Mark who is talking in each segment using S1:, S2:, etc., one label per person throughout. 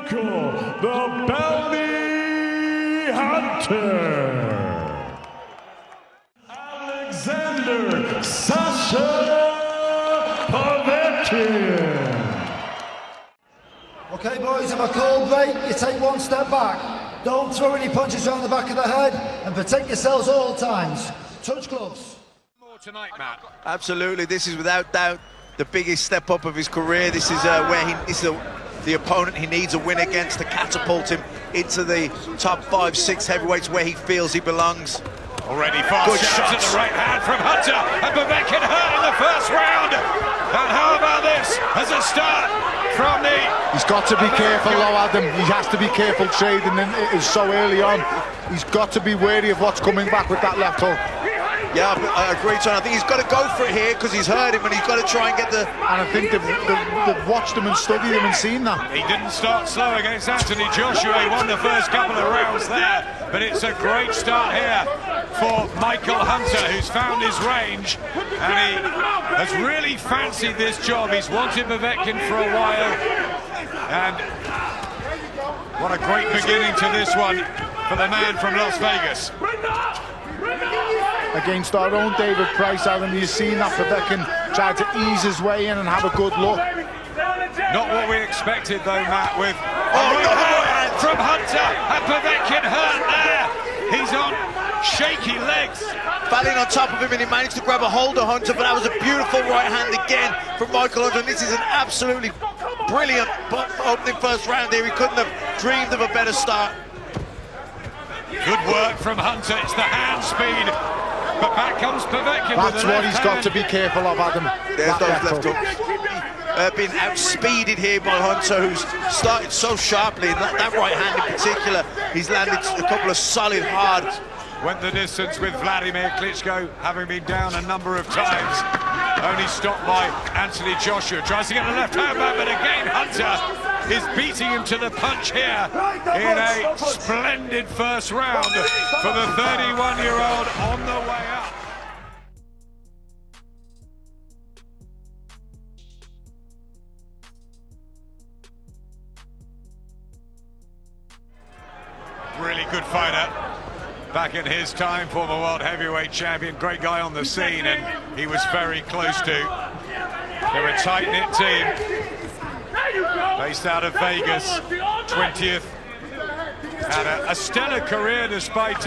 S1: Michael, the Bounty Hunter. Alexander Povetkin.
S2: Okay, boys, if I call break, you take one step back. Don't throw any punches around the back of the head and protect yourselves at all times. Touch gloves.
S3: More tonight, Matt.
S4: Absolutely, this is without doubt the biggest step up of his career. This is the opponent he needs a win against to catapult him into the top 5-6 heavyweights where he feels he belongs.
S3: Already fast
S4: Good
S3: shots at the right hand from Hunter, and Povetkin hurt in the first round. And how about this as a start from the...
S5: He's got to be careful, though, Adam. He has to be careful trading, and it is so early on. He's got to be wary of what's coming back with that left hook.
S4: Yeah, I agree, John. I think he's got to go for it here because he's hurt him, and he's got to try and get the...
S5: And I think they've watched him and studied him and seen that.
S3: He didn't start slow against Anthony Joshua. He won the first couple of rounds there, but it's a great start here for Michael Hunter, who's found his range, and he has really fancied this job. He's wanted Povetkin for a while, and what a great beginning to this one for the man from Las Vegas.
S5: Against our own David Price, Adam, you've seen that Povetkin tried to ease his way in and have a good look.
S3: Not what we expected, though, Matt, with right from Hunter, and Povetkin hurt there. He's on shaky legs.
S4: Batting on top of him, and he managed to grab a hold of Hunter, but that was a beautiful right hand again from Michael Hunter. And this is an absolutely brilliant opening first round here. He couldn't have dreamed of a better start.
S3: Good work from Hunter. It's the hand speed. But back comes Povetkin.
S5: That's what he's got to be careful of, Adam.
S4: There's those left hooks. Being outspeeded here by Hunter, who's started so sharply, and that right hand in particular, he's landed a couple of solid hard.
S3: Went the distance with Vladimir Klitschko, having been down a number of times. Only stopped by Anthony Joshua. Tries to get the left hand back, but again Hunter is beating him to the punch here in a splendid first round for the 31-year-old on the way up. Really good fighter. Back in his time, former world heavyweight champion, great guy on the scene, and he was very close to. They're a tight-knit team, based out of Vegas, 20th. Had a stellar career despite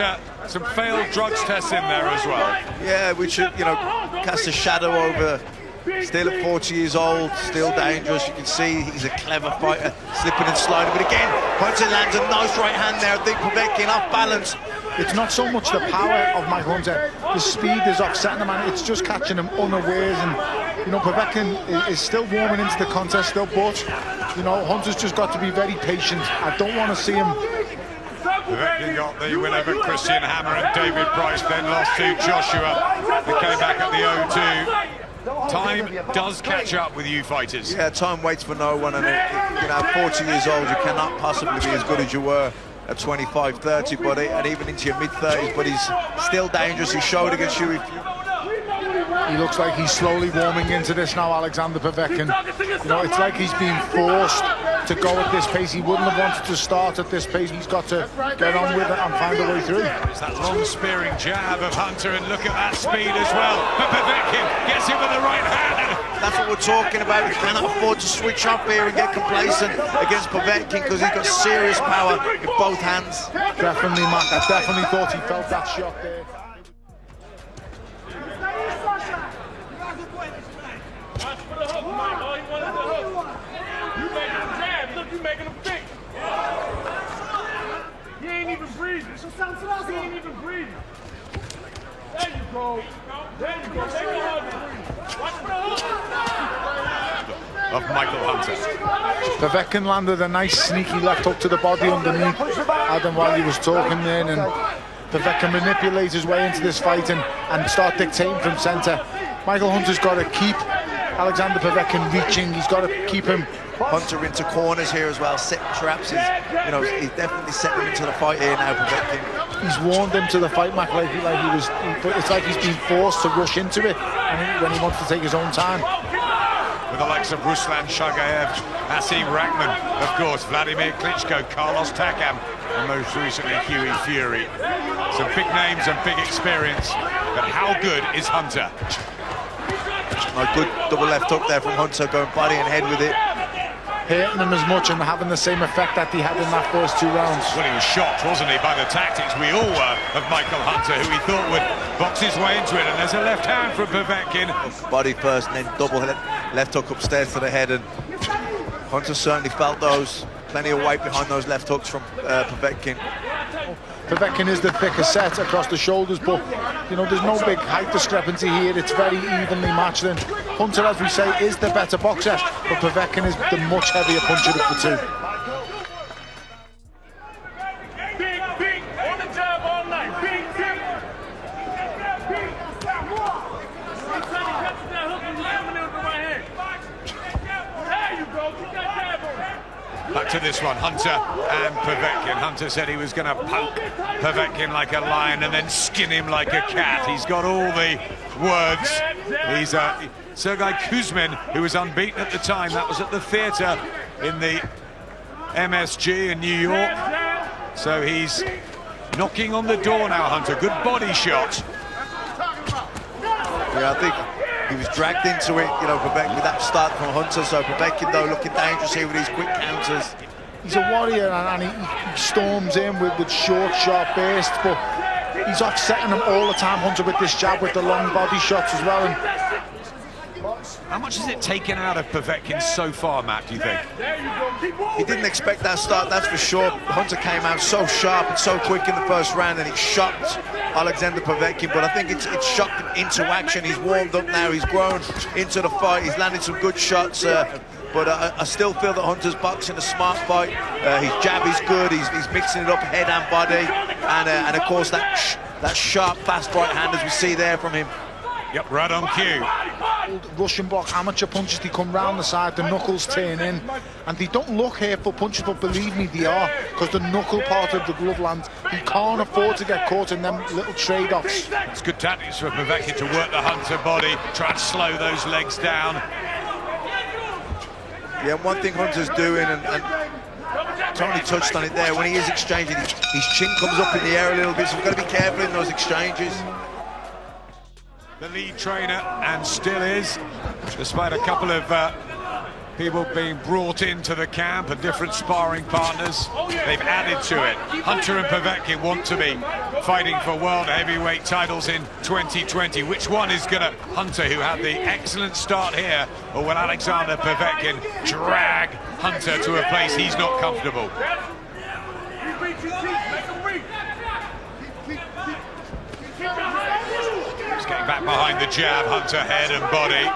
S3: some failed drugs tests in there as well.
S4: Yeah, we should, cast a shadow over. Still at 40 years old, still dangerous. You can see he's a clever fighter, slipping and sliding. But again, Hunter lands a nice right hand there. I think Povetkin off balance.
S5: It's not so much the power of Michael Hunter. The speed is offsetting him, and it's just catching him unawares. And Povetkin is still warming into the contest still, but Hunter's just got to be very patient. I don't want to see him.
S3: Povetkin got the win over Christian Hammer and David Price, then lost to Joshua, who came back at the 0-2. Time does catch up with you fighters.
S4: Yeah, time waits for no one, and at 40 years old, you cannot possibly be as good as you were at 25, 30, buddy, and even into your mid-30s, but he's still dangerous. He showed against you.
S5: He looks like he's slowly warming into this now, Alexander Povetkin. It's like he's being forced to go at this pace. He wouldn't have wanted to start at this pace. He's got to get on with it and find a way through.
S3: It's that long spearing jab of Hunter, and look at that speed as well. But Povetkin gets him with the right hand.
S4: That's what we're talking about. You cannot afford to switch up here and get complacent against Povetkin because he's got serious power in both hands.
S5: Definitely, Matt. I definitely thought he felt that shot there.
S6: You making him think. He ain't even breathing. He ain't even breathing. There you go. There you go. Make him hard to breathe. Watch the hook.
S3: Of Michael Hunter.
S5: Povetkin landed a nice sneaky left hook to the body underneath Adam while he was talking then, and Povetkin manipulates his way into this fight and start dictating from centre. Michael Hunter's got to keep Alexander Povetkin reaching. He's got to keep him.
S4: Hunter into corners here as well, setting traps. He's definitely setting him into the fight here now, Povetkin.
S5: He's warned him to the fight, Mac, it's like he's been forced to rush into it when he wants to take his own time.
S3: with the likes of Ruslan Shagayev, Asim Rahman, of course, Vladimir Klitschko, Carlos Takam, and most recently Hughie Fury. Some big names and big experience, but how good is Hunter?
S4: A good double left hook there from Hunter, going body and head with it.
S5: Hitting him as much and having the same effect that he had in that first 2 rounds.
S3: Well, he was shocked, wasn't he, by the tactics we all were of Michael Hunter, who he thought would box his way into it. And there's a left hand from Povetkin.
S4: Body first and then double left hook upstairs to the head, and Hunter certainly felt those. Plenty of weight behind those left hooks from Povetkin.
S5: Povetkin is the thicker set across the shoulders, but you know, there's no big height discrepancy here. It's very evenly matched, and Hunter, as we say, is the better boxer, but Povetkin is the much heavier puncher of the two.
S6: Big, on the jab all night. Big. There you go, get that jab on.
S3: Back to this one, Hunter and Povetkin. Hunter said he was going to poke Povetkin like a lion and then skin him like a cat. He's got all the words. He's Sergei Kuzmin, who was unbeaten at the time. That was at the theatre in the MSG in New York. So he's knocking on the door now, Hunter. Good body shot.
S4: Yeah, I think he was dragged into it, you know, Povetkin, with that start from Hunter. So Povetkin, though, looking dangerous here with these quick counters.
S5: He's a warrior, and he storms in with short, sharp bursts, but he's offsetting them all the time, Hunter, with this jab, with the long body shots as well. And
S3: how much has it taken out of Povetkin so far, Matt, do you think?
S4: He didn't expect that start, that's for sure. Hunter came out so sharp and so quick in the first round, and it shocked Alexander Povetkin, but I think it's shocked him into action. He's warmed up now, he's grown into the fight, he's landed some good shots, but I still feel that Hunter's boxing a smart fight. His jab is good, he's mixing it up head and body, and of course that sharp, fast right hand as we see there from him.
S3: Yep, right on cue.
S5: Russian block amateur punches, they come round the side, the knuckles turn in, and they don't look hateful punches, but believe me, they are, because the knuckle part of the glove lands. He can't afford to get caught in them little trade-offs.
S3: It's good tactics for Povetkin to work the Hunter body, try and slow those legs down.
S4: Yeah, one thing Hunter's doing, and Tony touched on it there, when he is exchanging, his chin comes up in the air a little bit, so we've got to be careful in those exchanges.
S3: The lead trainer, and still is, despite a couple of people being brought into the camp and different sparring partners, they've added to it. Hunter and Povetkin want to be fighting for world heavyweight titles in 2020. Which one is going to, Hunter, who had the excellent start here, or will Alexander Povetkin drag Hunter to a place he's not comfortable? He's getting back behind the jab, Hunter, head and body.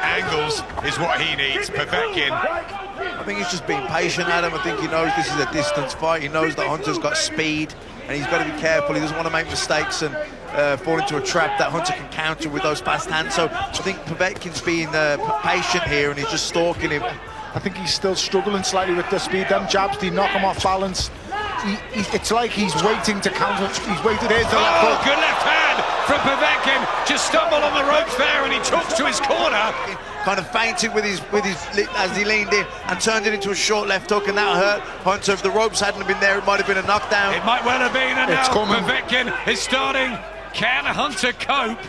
S3: Angles is what he needs. Povetkin,
S4: I think he's just being patient, Adam. I think he knows this is a distance fight. He knows that Hunter's got speed, and he's got to be careful. He doesn't want to make mistakes and fall into a trap that Hunter can counter with those fast hands. So I think Povetkin's being patient here, and he's just stalking him.
S5: I think he's still struggling slightly with the speed. Them jabs, they knock him off balance. It's like he's waiting to counter. He's waited here to left hook.
S3: Good left hand from Povetkin. Just stumbled on the ropes there, and he talks to his corner.
S4: Kind of fainted with his as he leaned in and turned it into a short left hook, and that hurt Hunter. If the ropes hadn't been there, it might have been a knockdown.
S3: It might well have been, and
S5: it's
S3: now
S5: coming.
S3: Povetkin is starting. Can Hunter cope?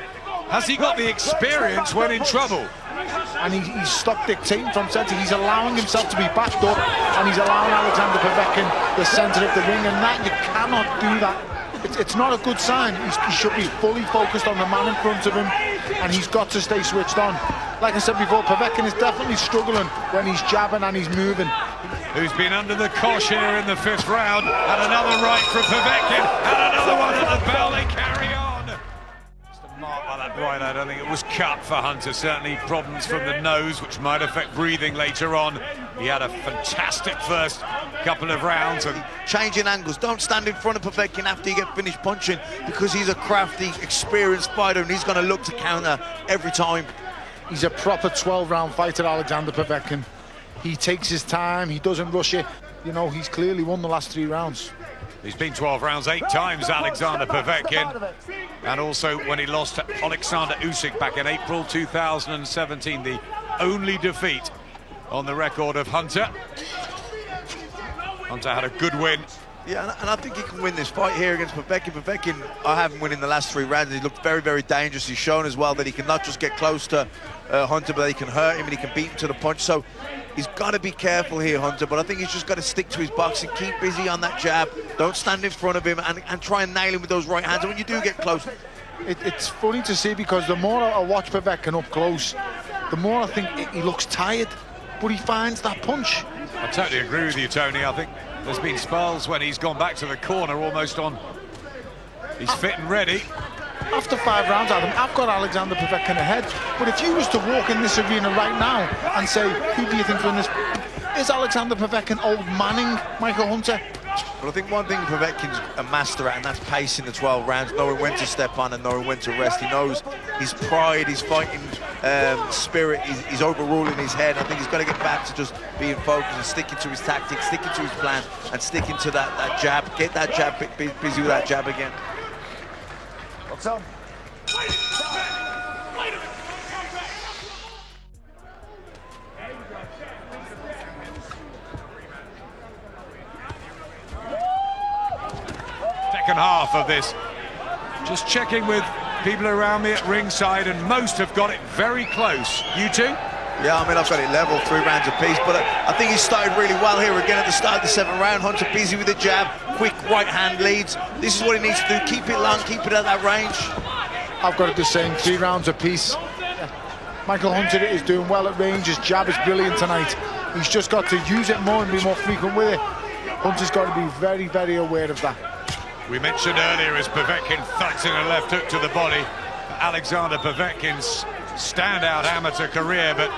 S3: Has he got the experience when in trouble?
S5: And he's stopped dictating from centre. He's allowing himself to be backed up, and he's allowing Alexander Povetkin the centre of the ring, and that, you cannot do that. It's not a good sign. He should be fully focused on the man in front of him, and he's got to stay switched on. Like I said before, Povetkin is definitely struggling when he's jabbing and he's moving.
S3: Who's been under the cosh here in the 5th round, and another right from Povetkin, and another one at the bell. They carry on. Mark by that right, I don't think it was cut for Hunter. Certainly problems from the nose, which might affect breathing later on. He had a fantastic first couple of rounds. And
S4: changing angles, don't stand in front of Povetkin after you get finished punching, because he's a crafty, experienced fighter, and he's going to look to counter every time.
S5: He's a proper 12-round fighter, Alexander Povetkin. He takes his time, he doesn't rush it. You know, he's clearly won the last 3 rounds.
S3: He's been 12 rounds 8 times, Alexander Povetkin. And also when he lost to Alexander Usyk back in April 2017, the only defeat on the record of Hunter. Hunter had a good win.
S4: Yeah, and I think he can win this fight here against Povetkin. Povetkin, I haven't won in the last 3 rounds. He looked very, very dangerous. He's shown as well that he can not just get close to Hunter, but he can hurt him and he can beat him to the punch. So he's got to be careful here, Hunter, but I think he's just got to stick to his boxing, keep busy on that jab, don't stand in front of him and try and nail him with those right hands. And when you do get close...
S5: It's funny to see, because the more I watch Povetkin up close, the more I think he looks tired, but he finds that punch.
S3: I totally agree with you, Tony. I think there's been spells when he's gone back to the corner almost on... He's fit and ready.
S5: After 5 rounds, Adam, I've got Alexander Povetkin ahead. But if you was to walk in this arena right now and say, who do you think wins this? Is Alexander Povetkin old Manning Michael Hunter?
S4: But I think one thing Povetkin's a master at, and that's pacing the 12 rounds, knowing when to step on and knowing when to rest. He knows his pride, his fighting spirit, he's overruling his head. I think he's got to get back to just being focused and sticking to his tactics, sticking to his plan, and sticking to that jab. Get that jab, busy with that jab again.
S2: What's up?
S3: Second half of this. Just checking with people around me at ringside, and most have got it very close. You too?
S4: Yeah, I mean, I've got it level, 3 rounds apiece, but I think he started really well here again at the start of the 7th round. Hunter busy with the jab, quick right hand leads. This is what he needs to do, keep it long, keep it at that range.
S5: I've got it the same, 3 rounds apiece. Michael Hunter is doing well at range. His jab is brilliant tonight. He's just got to use it more and be more frequent with it. Hunter's got to be very, very aware of that.
S3: We mentioned earlier as Povetkin thuds in a left hook to the body. Alexander Povetkin's standout amateur career, but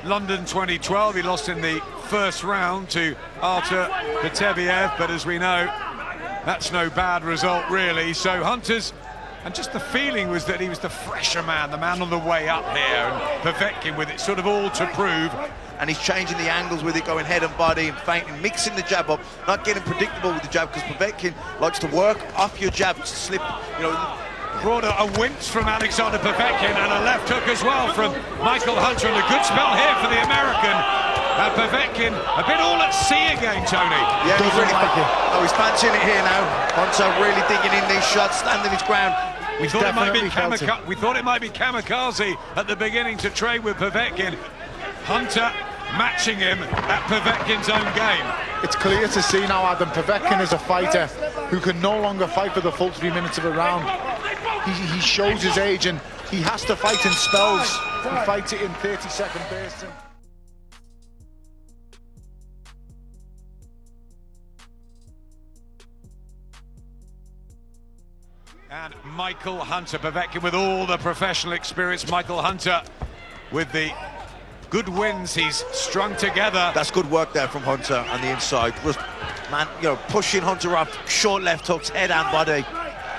S3: London 2012, he lost in the 1st round to Artur Beterbiev, but as we know, that's no bad result really. So Hunter's, and just the feeling was that he was the fresher man, the man on the way up here, and Povetkin with it sort of all to prove.
S4: And he's changing the angles with it, going head and body and feinting, mixing the jab up, not getting predictable with the jab, because Povetkin likes to work off your jab, slip, you know.
S3: Brought a wince from Alexander Povetkin and a left hook as well from Michael Hunter, and a good spell here for the American. Povetkin a bit all at sea again, Tony.
S4: Yeah, he's really
S5: like it.
S4: Oh, he's fancying it here now. Hunter really digging in these shots, standing his ground.
S3: We thought it might be kamikaze at the beginning to trade with Povetkin. Hunter matching him at Povetkin's own game.
S5: It's clear to see now, Adam, Povetkin is a fighter who can no longer fight for the full 3 minutes of a round. He shows his age, and he has to fight in spells. He fights it in 30-second bursts.
S3: And Michael Hunter, Povetkin with all the professional experience. Michael Hunter with the good wins he's strung together.
S4: That's good work there from Hunter on the inside. Just, man, you know, pushing Hunter up, short left hooks, head and body.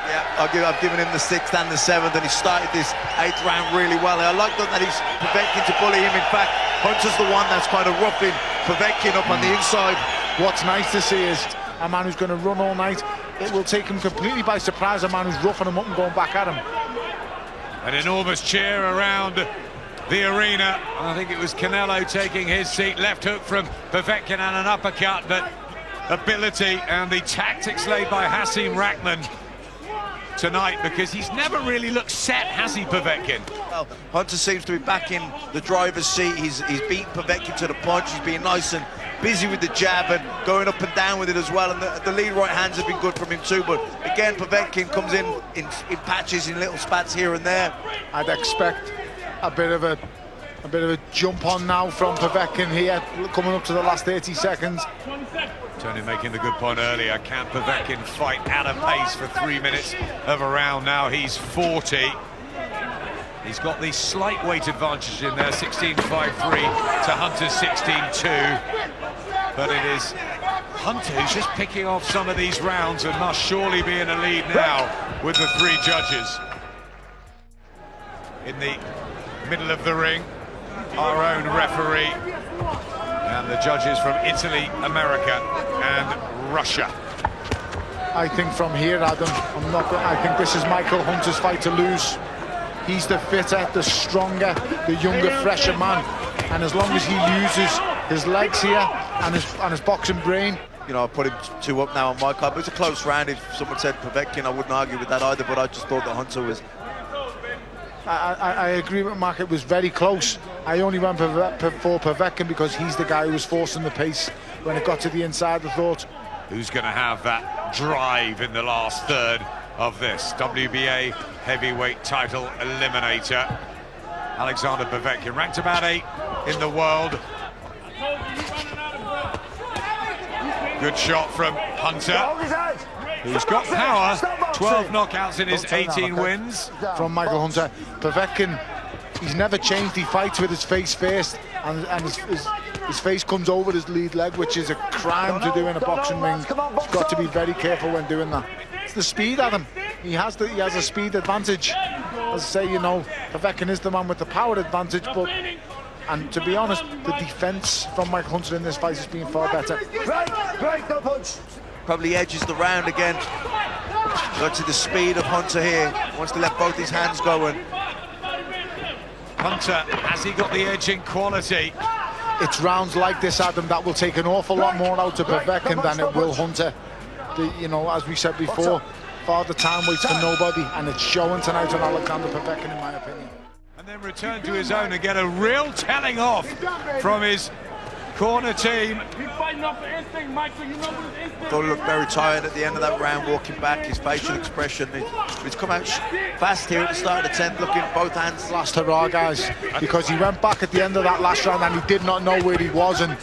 S4: Yeah, I've given him the 6th and the 7th, and he started this 8th round really well. I like that he's Povetkin to bully him. In fact, Hunter's the one that's kind of roughing Povetkin up on the inside.
S5: What's nice to see is a man who's going to run all night. It will take him completely by surprise, a man who's roughing him up and going back at him.
S3: An enormous cheer around the arena. I think it was Canelo taking his seat. Left hook from Povetkin and an uppercut, but ability and the tactics laid by Hasim Rahman tonight, because he's never really looked set, has he, Povetkin?
S4: Well, Hunter seems to be back in the driver's seat. He's beaten Povetkin to the punch. He's being nice and busy with the jab and going up and down with it as well. And the lead right hands have been good from him too. But again, Povetkin comes in patches, in little spats here and there.
S5: I'd expect a bit of a jump on now from Povetkin here, coming up to the last 30 seconds.
S3: Tony making the good point earlier. Can Povetkin fight at a pace for 3 minutes of a round? Now he's 40. He's got the slight weight advantage in there, 16.53 to Hunter's 16.2. But it is Hunter who's just picking off some of these rounds and must surely be in a lead now with the 3 judges. In the middle of the ring, our own referee, and the judges from Italy, America, and Russia.
S5: I think from here, Adam, I think this is Michael Hunter's fight to lose. He's the fitter, the stronger, the younger, fresher man. and as long as he uses his legs here and his boxing brain.
S4: You know, I put him 2 up now on my card, but it's a close round. If someone said Povetkin, I wouldn't argue with that either, but I just thought that Hunter was...
S5: I agree with Mark, it was very close. I only went for Povetkin because he's the guy who was forcing the pace when it got to the inside, I thought.
S3: Who's going to have that drive in the last third of this WBA heavyweight title eliminator? Alexander Povetkin, ranked about 8 in the world. Good shot from Hunter, who's got power. 12 knockouts in his 18 wins.
S5: From Michael Hunter. Povetkin, he's never changed. He fights with his face first, and his face comes over his lead leg, which is a crime to do in a boxing ring. He's got to be very careful when doing that. It's the speed, Adam. He has a speed advantage. As I say, you know, Povetkin is the man with the power advantage, but... And to be honest, the defence from Michael Hunter in this fight has been far better.
S4: Probably edges the round again. Got to the speed of Hunter here. Wants to let both his hands go. And
S3: Hunter, has he got the edge in quality?
S5: It's rounds like this, Adam, that will take an awful lot more out of Povetkin than it will Hunter. You know, as we said before, Father Time waits for nobody, and it's showing tonight on Alexander Povetkin, in my opinion.
S3: And then return to his own and get a real telling off from his corner team.
S6: He's fighting off the instinct, Michael. You know what his instinct.
S4: Thought he looked very tired at the end of that round, walking back. His facial expression. He's come out fast here at the start of the 10th, looking at both hands.
S5: Last hurrah, guys, because he went back at the end of that last round and he did not know where he was, and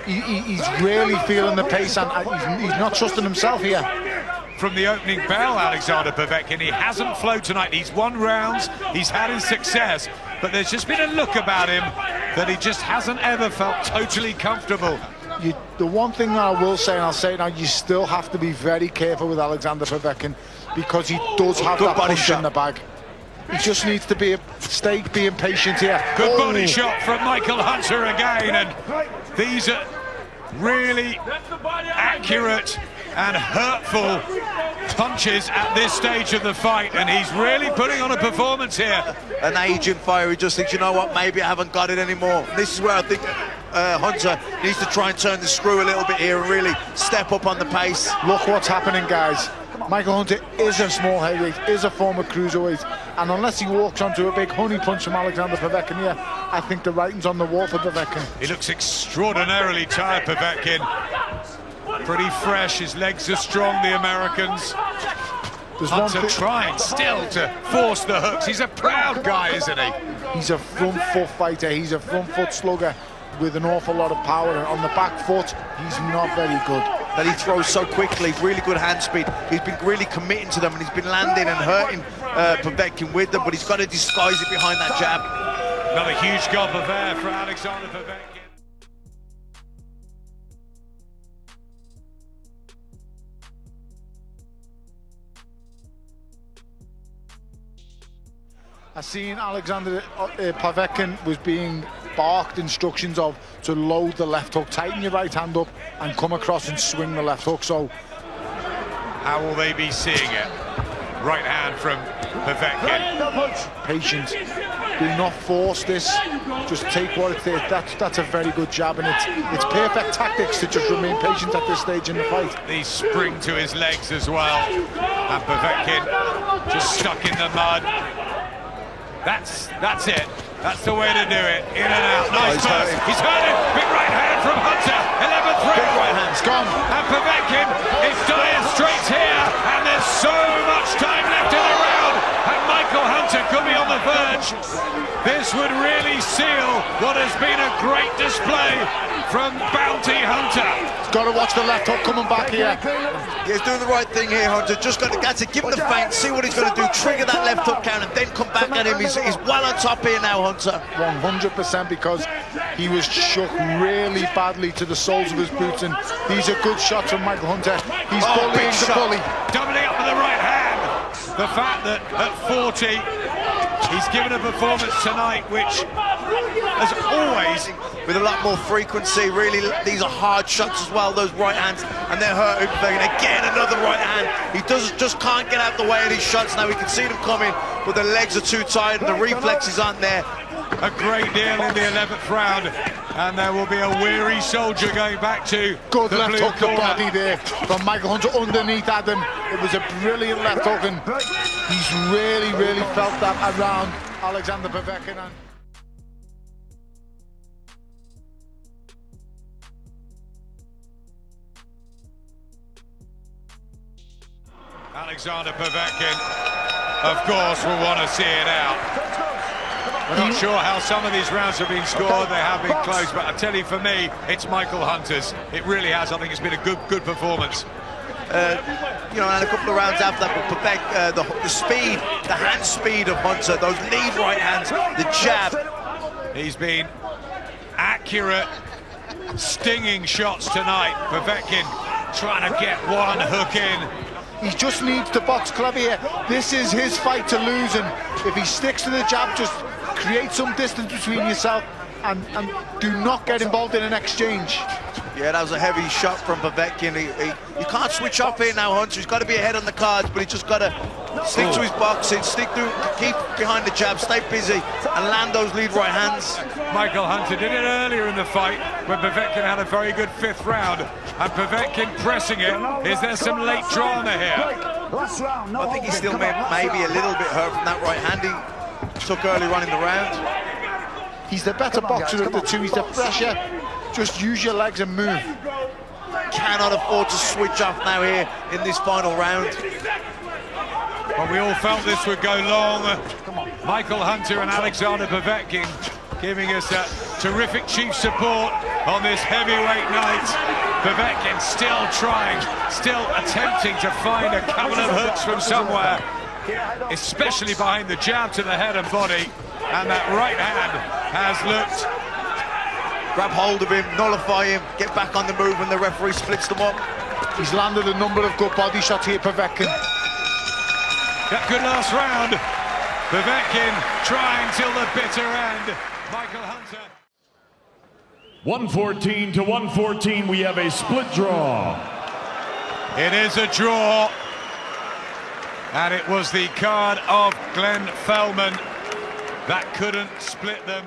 S5: he's really feeling the pace, and he's not trusting himself here.
S3: From the opening bell, Alexander Povetkin, he hasn't flowed tonight. He's won rounds, he's had his success, but there's just been a look about him that he just hasn't ever felt totally comfortable.
S5: The one thing that I will say, and I'll say it now, you still have to be very careful with Alexander Povetkin, because he does have that punch in the bag. He just needs to stay being patient here.
S3: Good body shot from Michael Hunter again, and these are really accurate and hurtful punches at this stage of the fight, and he's really putting on a performance here.
S4: An aging fighter who just thinks, you know what, maybe I haven't got it anymore. This is where I think Hunter needs to try and turn the screw a little bit here and really step up on the pace.
S5: Look what's happening, guys. Michael Hunter is a small heavyweight, is a former cruiserweight, and unless he walks onto a big honey punch from Alexander Povetkin here, I think the writing's on the wall for Povetkin.
S3: He looks extraordinarily tired, Povetkin. Pretty fresh, his legs are strong, the Americans. Hunter trying still to force the hooks. He's a proud guy, isn't he?
S5: He's a front foot fighter, he's a front foot slugger with an awful lot of power, and on the back foot, he's not very good.
S4: That he throws so quickly, really good hand speed. He's been really committing to them, and he's been landing and hurting Povetkin with them, but he's got to disguise it behind that jab.
S3: Another huge gulp of air for Alexander Povetkin.
S5: I seen Alexander Povetkin was being barked instructions of to load the left hook, tighten your right hand up and come across and swing the left hook. So
S3: how will they be seeing it? Right hand from Povetkin.
S5: Patience. Do not force this. Just take what it is. That's a very good jab, and it's perfect tactics to just remain patient at this stage in the fight.
S3: They spring to his legs as well, and Povetkin just stuck in the mud. That's it. That's the way to do it. In and out. Nice pass. He's hurt him. Big right hand from Hunter. 11th round.
S4: Big right hand. It's gone.
S3: And Povetkin is dire straits here. And there's so much time left in the round. And Michael Hunter could be on the verge. This would really seal what has been a great display from Bounty Hunter.
S5: Got to watch the left hook coming back here.
S4: He's doing the right thing here, Hunter. Just got to give him the feint, see what he's going to do, trigger that left hook count, and then come back at him. He's well on top here now, Hunter.
S5: 100%, because he was shook really badly to the soles of his boots, and these are good shots from Michael Hunter. He's bullying the bully.
S3: Doubling up with the right hand. The fact that at 40, he's given a performance tonight which, as always,
S4: with a lot more frequency. Really, these are hard shots as well, those right hands, and they're hurting. Again, another right hand. He just can't get out the way of these shots now. We can see them coming, but the legs are too tight and the reflexes aren't there.
S3: a great deal in the 11th round, and there will be a weary soldier going back to
S5: Good
S3: the
S5: left
S3: blue
S5: hook to
S3: corner.
S5: body there from Michael Hunter underneath Adam. It was a brilliant left hook, and he's really felt that around Alexander Povetkin.
S3: Alexander Povetkin, of course, will want to see it out. We're not sure how some of these rounds have been scored. They have been close, but I tell you, for me, it's Michael Hunter's. It really has. I think it's been a good performance.
S4: You know, and a couple of rounds after that, but Povetkin, the speed, the hand speed of Hunter, those lead right hands, the jab.
S3: He's been accurate, stinging shots tonight. Povetkin trying to get one hook in.
S5: He just needs to box clever here. This is his fight to lose, and if he sticks to the jab, just create some distance between yourself and do not get involved in an exchange.
S4: Yeah, that was a heavy shot from Povetkin. You can't switch off here now, Hunter. He's got to be ahead on the cards, but he's just got to stick to his boxing, keep behind the jab, stay busy, and land those lead right hands.
S3: Michael Hunter did it earlier in the fight when Povetkin had a very good 5th round, and Povetkin pressing it. Is there some late drama here?
S4: I think he's still maybe a little bit hurt from that right hand he took early on in the round.
S5: He's the better boxer of the two. He's the fresher. Just use your legs and move.
S4: Cannot afford to switch off now here in this final round.
S3: Well, we all felt this would go long. Michael Hunter and Alexander Povetkin giving us a terrific chief support on this heavyweight night. Povetkin still trying, still attempting to find a couple of hooks from somewhere, especially behind the jab to the head and body, and that right hand has looked...
S4: Grab hold of him, nullify him, get back on the move when the referee splits them up.
S5: He's landed a number of good body shots here, Povetkin.
S3: That good last round. Povetkin trying till the bitter end. Michael Hunter.
S1: 114 to 114, we have a split draw.
S3: It is a draw. And it was the card of Glenn Fellman that couldn't split them.